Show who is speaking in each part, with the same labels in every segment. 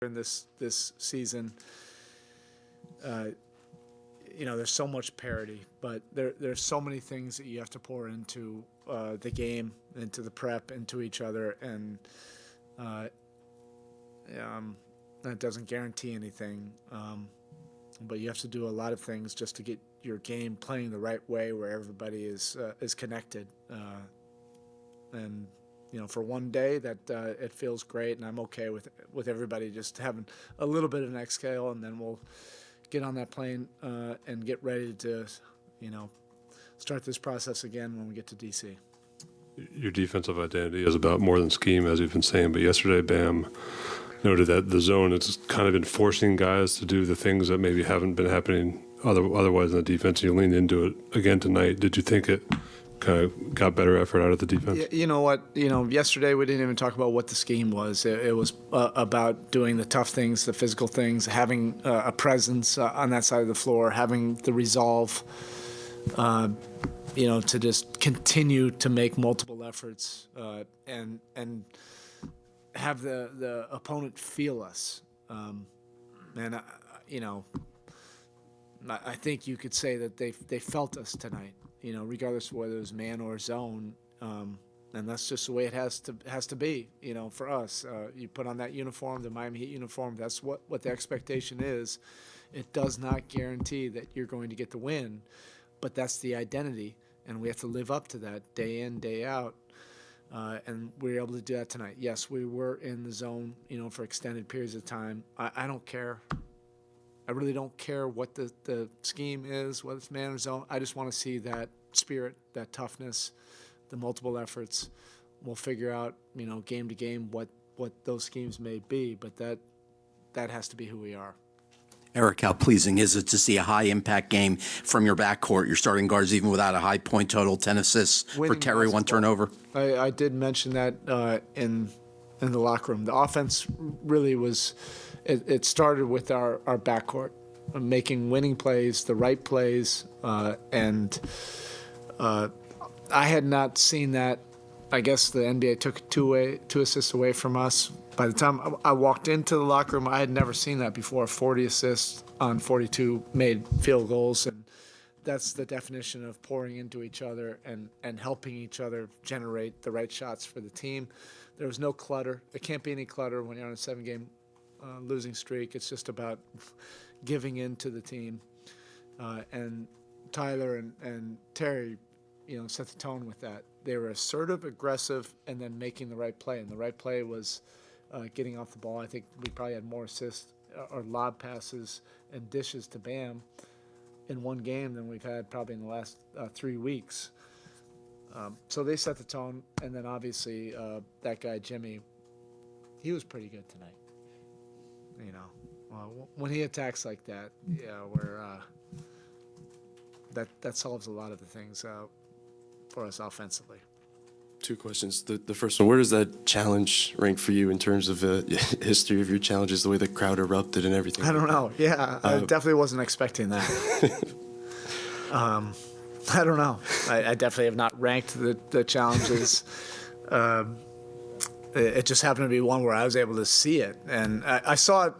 Speaker 1: in this season. There's so much parity, but there's so many things that you have to pour into the game, into the prep, into each other, and that doesn't guarantee anything. But you have to do a lot of things just to get your game playing the right way, where everybody is connected. And for one day that it feels great, and I'm okay with everybody just having a little bit of an exhale, and then we'll get on that plane and get ready to, start this process again when we get to DC.
Speaker 2: Your defensive identity is about more than scheme, as you've been saying, but yesterday Bam noted that the zone has kind of been forcing guys to do the things that maybe haven't been happening otherwise in the defense. You leaned into it again tonight. Did you think it kind of got better effort out of the defense?
Speaker 1: Yeah, you know what? Yesterday we didn't even talk about what the scheme was. It was about doing the tough things, the physical things, having a presence on that side of the floor, having the resolve, to just continue to make multiple efforts and have the opponent feel us. I think you could say that they felt us tonight. Regardless of whether it was man or zone, and that's just the way it has to be. For us, you put on that uniform, the Miami Heat uniform. That's what the expectation is. It does not guarantee that you're going to get the win, but that's the identity, and we have to live up to that day in, day out. And we were able to do that tonight. Yes, we were in the zone, for extended periods of time. I don't care. I really don't care what the scheme is, whether it's man or zone. I just want to see that spirit, that toughness, the multiple efforts. We'll figure out, game to game what those schemes may be, but that has to be who we are.
Speaker 3: Eric, how pleasing is it to see a high-impact game from your backcourt? Your starting guards, even without a high point total, 10 assists
Speaker 1: Winning
Speaker 3: for Terry,
Speaker 1: basketball.
Speaker 3: 1 turnover.
Speaker 1: I did mention that in the locker room. The offense really was. It started with our backcourt, making winning plays, the right plays, and I had not seen that. I guess the NBA took two assists away from us. By the time I walked into the locker room, I had never seen that before. 40 assists on 42 made field goals, and that's the definition of pouring into each other and helping each other generate the right shots for the team. There was no clutter. There can't be any clutter when you're on a 7-game losing streak. It's just about giving in to the team. And Tyler and Terry, set the tone with that. They were assertive, aggressive, and then making the right play. And the right play was getting off the ball. I think we probably had more assists or lob passes and dishes to Bam in one game than we've had probably in the last 3 weeks. So they set the tone. And then obviously that guy, Jimmy, he was pretty good tonight. When he attacks like that, that solves a lot of the things for us offensively.
Speaker 4: 2 questions. The first one, where does that challenge rank for you in terms of history of your challenges, the way the crowd erupted and everything?
Speaker 1: I don't know. Yeah, I definitely wasn't expecting that. I don't know. I definitely have not ranked the challenges. It just happened to be one where I was able to see it, and I saw it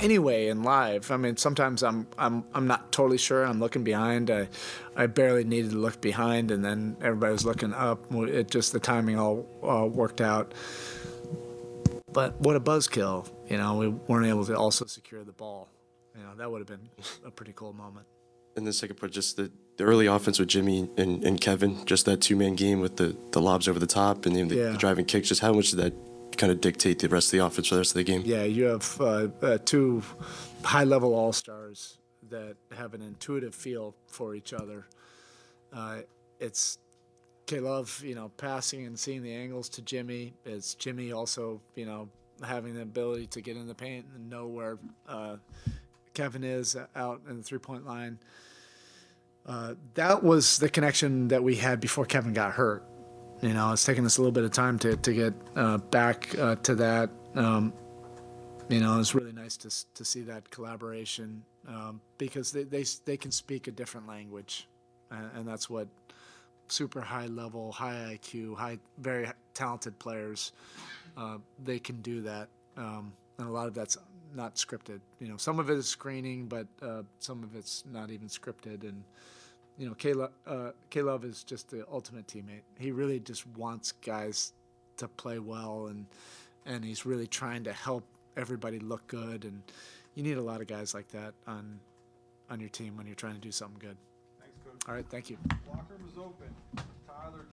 Speaker 1: anyway in live. I mean, sometimes I'm not totally sure. I'm looking behind. I barely needed to look behind, and then everybody was looking up. It just the timing all worked out. But what a buzzkill! We weren't able to also secure the ball. That would have been a pretty cool moment.
Speaker 4: And the second part, just the early offense with Jimmy and Kevin, just that 2-man game with the lobs over the top and the driving kicks. Just how much did that kind of dictate the rest of the offense for the rest of the game?
Speaker 1: Yeah, you have 2 high-level all-stars that have an intuitive feel for each other. It's K-Love, passing and seeing the angles to Jimmy. It's Jimmy also, having the ability to get in the paint and know where Kevin is out in the three-point line. That was the connection that we had before Kevin got hurt. It's taken us a little bit of time to get back to that. It was really nice to see that collaboration because they can speak a different language, and that's what super high level, high IQ, very talented players they can do that. and a lot of that's not scripted. Some of it is screening, but some of it's not even scripted. And K-Love is just the ultimate teammate. He really just wants guys to play well, and he's really trying to help everybody look good. And you need a lot of guys like that on your team when you're trying to do something good.
Speaker 5: Thanks, Coach.
Speaker 1: All right, thank you.
Speaker 5: Locker room is open. Tyler.